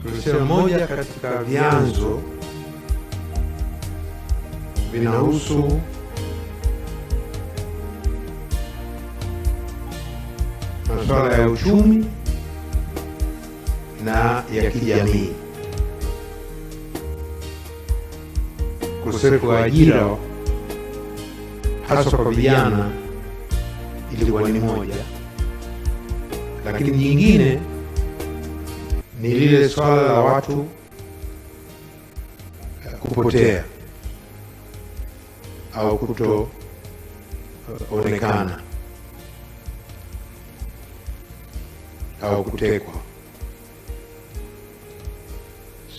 tulisema moja katika vyanzo vinahusu masuala ya uchumi na ya kijamii. Ukosefu wa ajira hasa kwa vijana ilikuwa ni moja, lakini nyingine ni lile swala la watu kupotea au kutoonekana au kutekwa.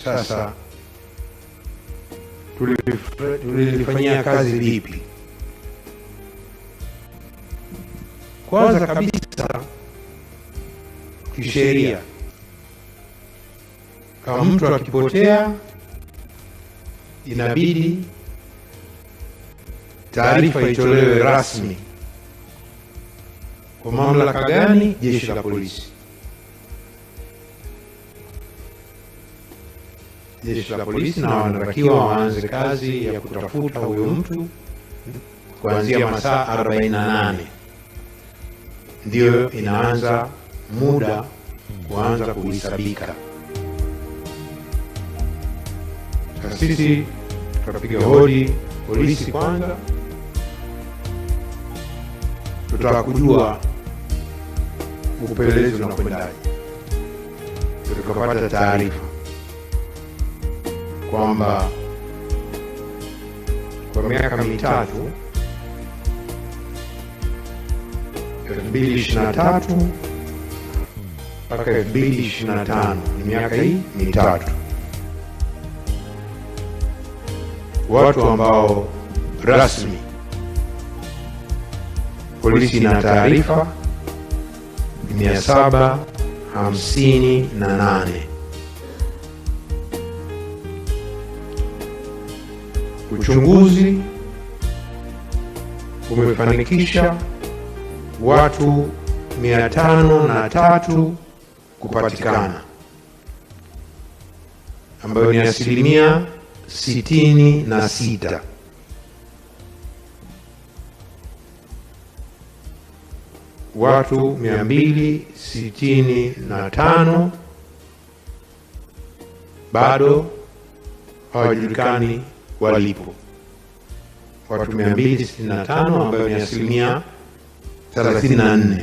Sasa tulifanyia kazi vipi? Kwanza kabisa, kisheria, kama mtu akipotea inabidi taarifa itolewe rasmi. Kwa mamlaka gani? Jeshi la polisi. Jeshi la polisi na wanatakiwa waanze kazi ya kutafuta huyo mtu kuanzia masaa 48 ndio inaanza muda kuanza kuhesabika. Sisi tutapiga hodi polisi kwanza, tutaka kujua upelelezi unakwendaje. Tukapata taarifa kwamba kwa miaka mitatu 2023 mpaka 2025, ni miaka hii mitatu, watu ambao rasmi polisi na taarifa 758. Uchunguzi umefanikisha watu 503 kupatikana, ambayo ni 66%. Watu 265 bado hawajulikani walipo. Watu 265 ambayo ni 34%,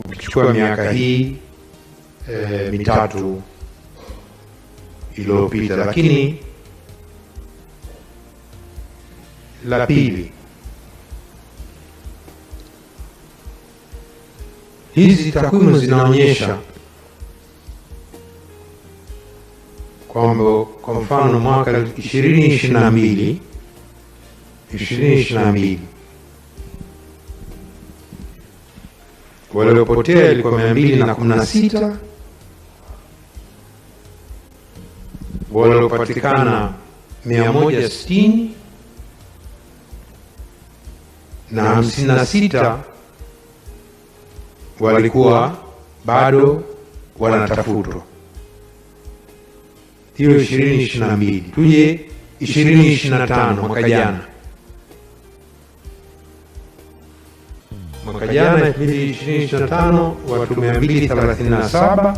ukichukua miaka hii mitatu iliyopita. Lakini la pili, hizi takwimu zinaonyesha kwamba kwa mfano mwaka 2022 waliopotea ilikuwa 216, waliopatikana 160 na 56 walikuwa bado wanatafutwa. Hiyo 2022. Tuje 2025, mwaka jana. Mwaka jana 2025 watu 237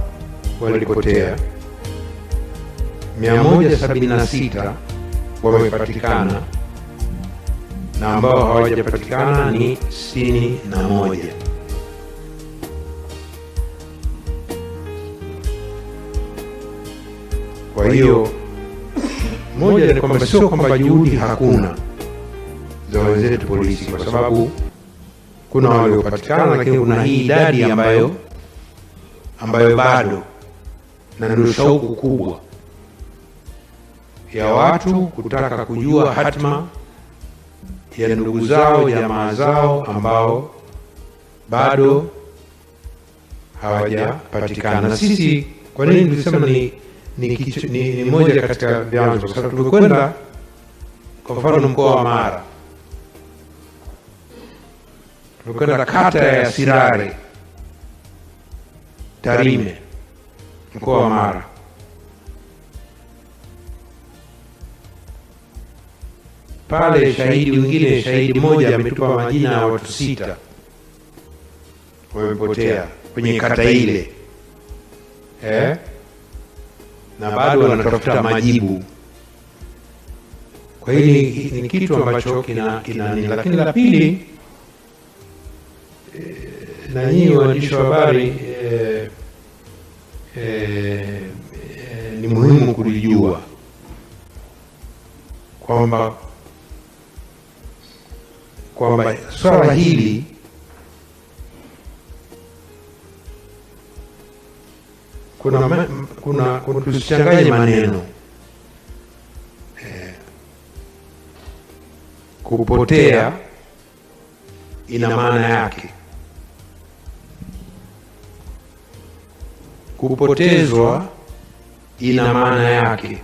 walipotea, 176 wamepatikana, na ambao hawajapatikana ni 61. Kwa hiyo moja ni kwamba sio kwamba juhudi hakuna za wenzetu polisi, kwa sababu kuna waliopatikana, lakini kuna hii idadi ambayo bado, na ndio shauku kubwa ya watu kutaka kujua hatima ya ndugu zao, jamaa zao ambao bado hawajapatikana. Sisi kwa nini tulisema ni moja katika vyanzo? Kwa sababu tumekwenda kwa mfano mkoa wa Mara, tumekwenda kata ya Sirare, Tarime, mkoa wa Mara. Pale shahidi mmoja ametupa majina ya watu 6 wamepotea kwenye kata ile, na bado wanatafuta majibu. Kwa hiyo ni kitu ambacho kina lakini la pili, na nyinyi waandishi wa habari ni muhimu kulijua kwamba swala hili kuna tusichanganye maneno. Kupotea ina maana yake, kupotezwa ina maana yake,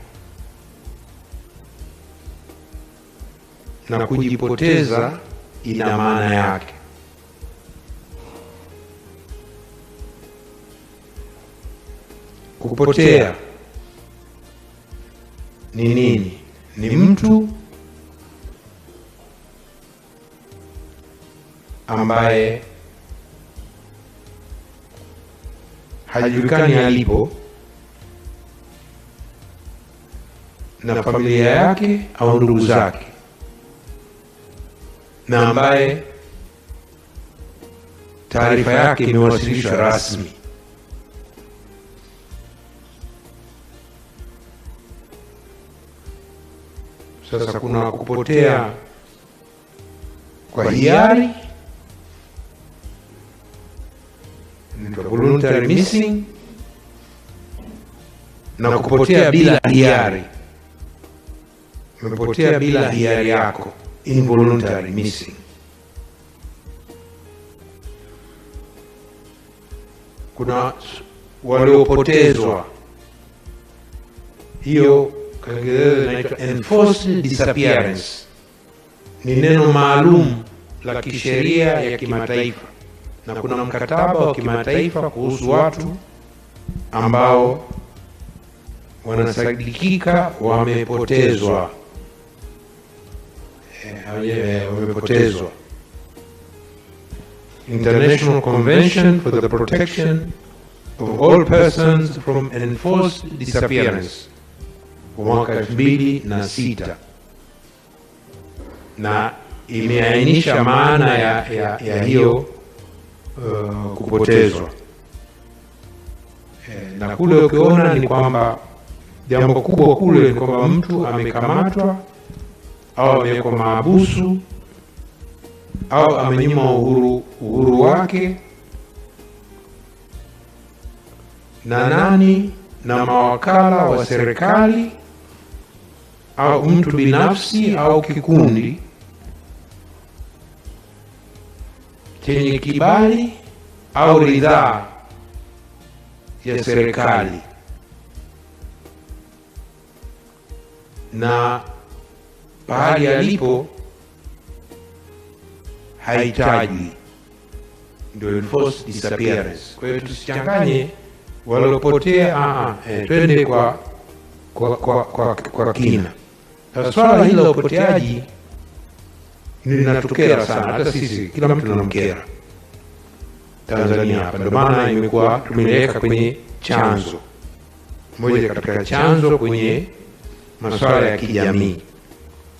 na kujipoteza ina maana yake. Kupotea ni nini? Ni mtu ambaye hajulikani alipo na familia yake au ndugu zake, na ambaye taarifa yake imewasilishwa rasmi. Sasa kuna kupotea kwa hiari, voluntary missing, na kupotea bila hiari. Umepotea bila hiari yako, involuntary missing. Kuna waliopotezwa, hiyo inaitwa enforced disappearance. Ni neno maalum la kisheria ya kimataifa, na kuna mkataba wa kimataifa kuhusu watu ambao wanasadikika wamepotezwa. Wamepotezwa. International Convention for the Protection of All Persons from Enforced Disappearance mwaka 2006, na imeainisha maana ya hiyo kupotezwa. Na kule ukiona ni kwamba jambo kubwa kule ni kwamba mtu amekamatwa au amewekwa mahabusu au amenyimwa uhuru wake na mawakala wa serikali au mtu binafsi au kikundi chenye kibali au ridhaa ya serikali, na pahali alipo haitajwi, ndio enforced disappearance. Kwa hiyo tusichanganye walopotea, twende kwa kina. Swala hili la upoteaji linatokea sana, hata sisi kila mtu tunamkera Tanzania hapa. Ndio maana imekuwa tumeweka kwenye chanzo moja, katika chanzo kwenye masuala ya kijamii,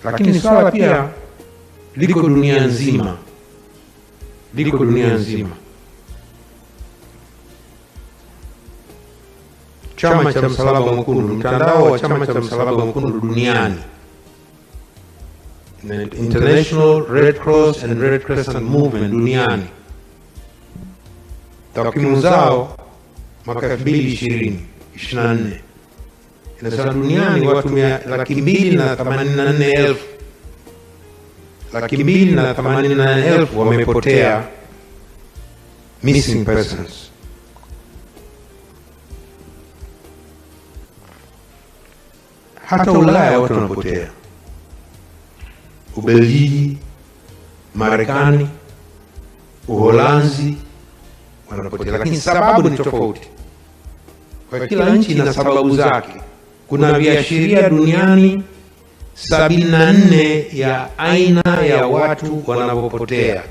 lakini swala pia liko dunia nzima, Chama cha Msalaba Mwekundu, mtandao wa Chama cha Msalaba Mwekundu duniani, International Red Cross and Red Crescent Movement duniani, takwimu zao mwaka 2024 inasema duniani watu 284,000 wamepotea, missing persons. Hata Ulaya watu wanapotea, Ubelgiji, Marekani, Uholanzi wanapotea, lakini sababu ni tofauti. Kwa kila nchi ina sababu zake. Kuna viashiria duniani 74 ya aina ya watu wanapopotea.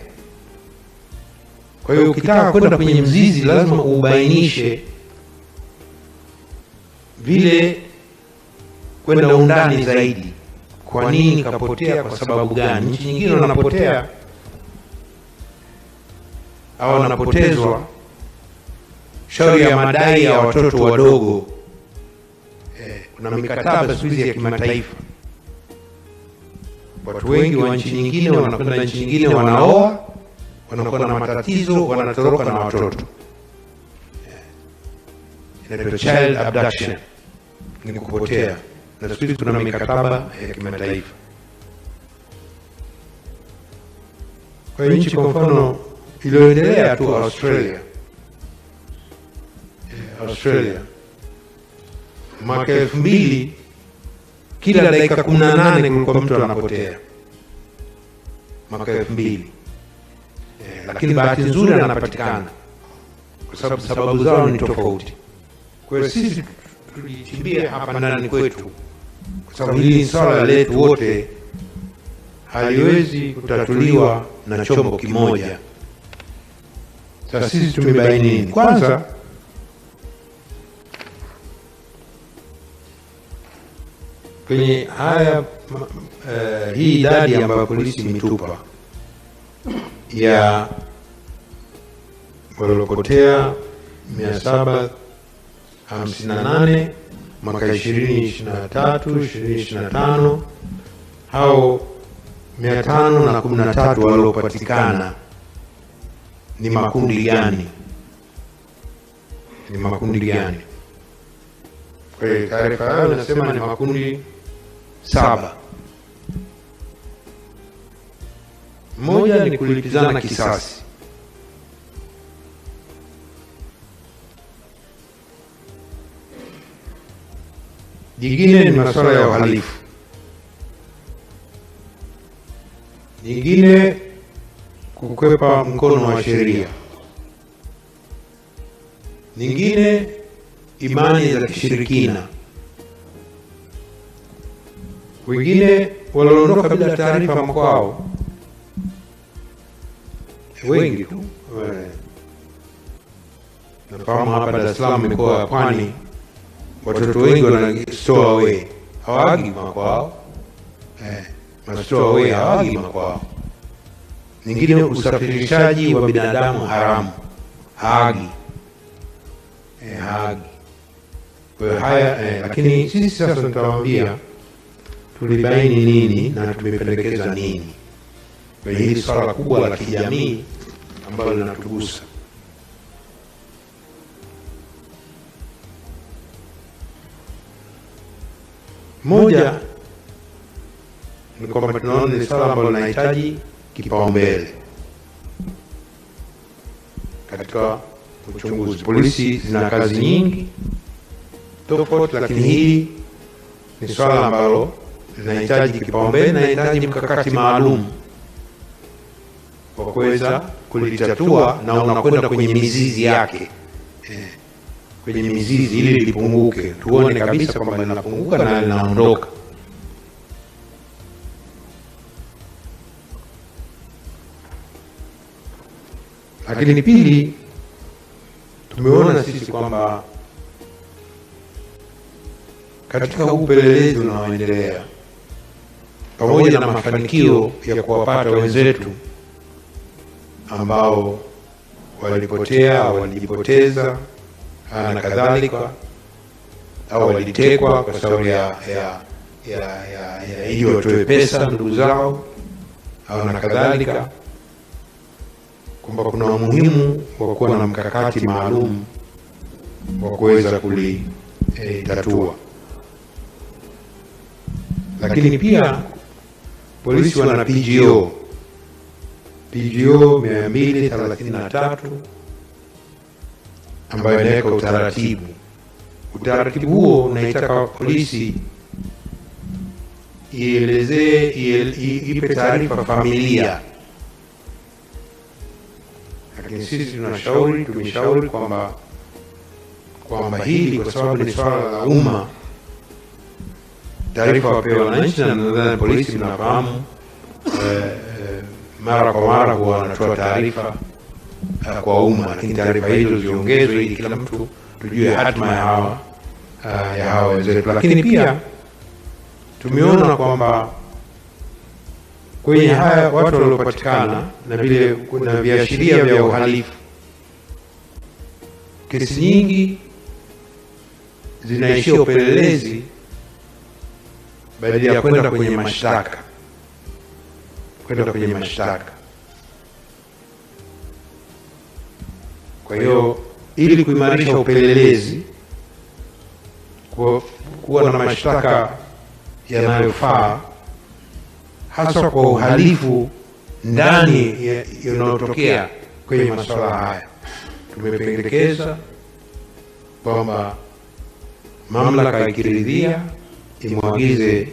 Kwa hiyo ukitaka kwenda kwenye mzizi, lazima ubainishe vile, kwenda undani zaidi. Kwa nini kapotea? Kwa sababu gani? Nchi nyingine wanapotea au wanapotezwa shauri ya madai ya watoto wadogo. Kuna mikataba siku hizi ya kimataifa. Watu wengi wa nchi nyingine wanakwenda nchi nyingine, wanaoa, wanakuwa na matatizo, wanatoroka na watoto. Inaitwa child abduction, ni kupotea. Na siku hizi kuna mikataba ya kimataifa. Kwa hiyo nchi, kwa mfano, iliyoendelea tu Australia, mwaka 2000 kila dakika 18 kulikuwa mtu anapotea, mwaka 2000. Lakini bahati nzuri anapatikana, kwa sababu sababu zao ni tofauti. Kwa hiyo sisi tulichimbia hapa ndani kwetu, kwa sababu hili swala letu wote haliwezi kutatuliwa na chombo kimoja. Sasa sisi tumebaini nini? Kwanza, kwenye haya hii idadi ambayo polisi imetupa ya waliopotea 758 mwaka 2023 2025, hao 513 waliopatikana ni makundi gani? Ni makundi gani? Kwa hiyo taarifa yao inasema ni makundi 7. Moja ni kulipizana kisasi. Jingine ni masuala ya uhalifu. Nyingine kukwepa mkono wa sheria. Nyingine imani za kishirikina. Wengine waliondoka bila taarifa mkwao, wengi tu. Nafahamu hapa Dar es Salaam, mikoa ya Pwani, watoto wengi wana stowaway, hawagi makwao. Stowaway hawagi makwao. Nyingine usafirishaji wa binadamu haramu, hawagi. Kwa haya, lakini sisi sasa tutawaambia tulibaini nini na tumependekeza nini kwenye hili swala kubwa la kijamii ambalo linatugusa. Moja ni kwamba tunaona ni swala ambalo linahitaji kipaumbele katika uchunguzi. Polisi zina kazi nyingi tofauti, lakini hili ni swala ambalo linahitaji kipaumbele na linahitaji mkakati maalum wa kuweza kulitatua, na unakwenda kwenye mizizi yake, kwenye mizizi ili lipunguke, tuone kabisa kwamba linapunguka na linaondoka. Lakini pili, tumeona sisi kwamba katika upelelezi unaoendelea, pamoja na mafanikio ya kuwapata wenzetu ambao walipotea au walijipoteza na kadhalika, au walitekwa kwa sababu ya ili watoe pesa ndugu zao au na kadhalika, kwamba kuna umuhimu wa kuwa na mkakati maalum wa kuweza kulitatua. Lakini pia polisi wana PGO 233 ambayo inaweka utaratibu. Utaratibu huo unaitaka polisi ielezee, ipe taarifa familia. Lakini sisi tumeshauri kwamba kwamba hili kwa sababu ni swala la umma, taarifa wapewa wananchi, na nadhani polisi mnafahamu mara kwa mara huwa wanatoa taarifa kwa umma, lakini taarifa hizo ziongezwe ili kila mtu tujue hatima ya hawa wenzetu. Lakini pia tumeona kwamba kwenye haya watu waliopatikana na vile kuna viashiria vya uhalifu, kesi nyingi zinaishia upelelezi badala ya kwenda kwenye mashtaka. Kwa hiyo ili kuimarisha upelelezi, kuwa na mashtaka yanayofaa hasa kwa uhalifu ndani yanayotokea kwenye masuala haya, tumependekeza kwamba mamlaka ikiridhia imwagize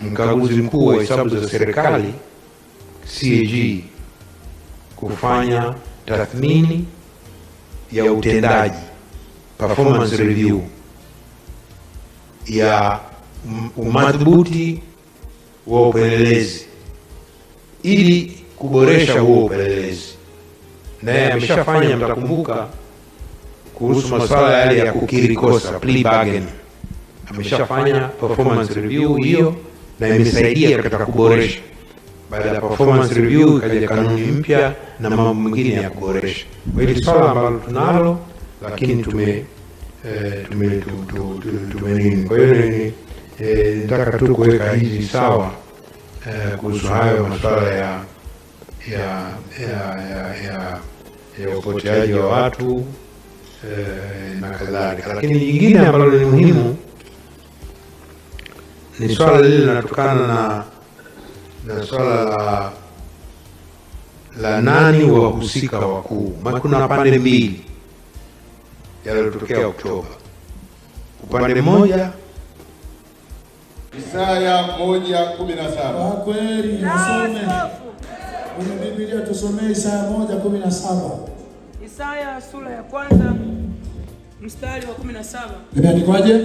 mkaguzi mkuu wa hesabu za serikali CAG kufanya tathmini ya utendaji, performance review ya umadhubuti wa upelelezi ili kuboresha huo upelelezi. Naye ameshafanya, mtakumbuka, kuhusu masuala yale ya kukiri kosa, plea bargain, ameshafanya performance review hiyo na imesaidia katika kuboresha. Baada ya performance review ikaja kanuni mpya na mambo mengine ya kuboresha. Kwa hiyo swala ambalo tunalo, lakini kwa hiyo nataka tu kuweka hizi sawa kuhusu hayo masuala ya upoteaji wa watu na kadhalika. Lakini jingine ambalo ni muhimu ni swala lile linatokana na swala la nani wahusika wakuu. Kuna pande mbili yaliyotokea Oktoba. Upande mmoja Isaya 1:17. Kwa kweli nasome. Kwenye Biblia tusomee Isaya 1:17. Isaya sura ya kwanza mstari wa 17. Imeandikwaje?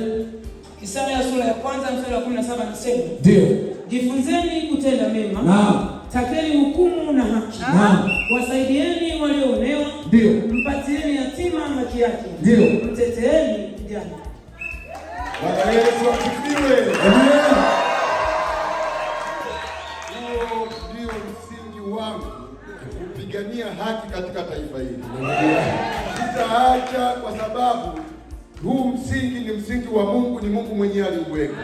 Isaya sura ya kwanza mstari wa 17 nasema, ndio, jifunzeni kutenda mema. Naam. Takeni hukumu na haki. Naam. Wasaidieni walioonewa. Ndio. Mpatieni yatima haki yake. Ndio. Mteteeni mjane. Bwana Yesu asifiwe. Amen. Huo ndio msingi wangu, kupigania haki katika taifa hili. Sitaacha, kwa sababu huu msingi ni msingi wa Mungu, ni Mungu mwenyewe aliuweka.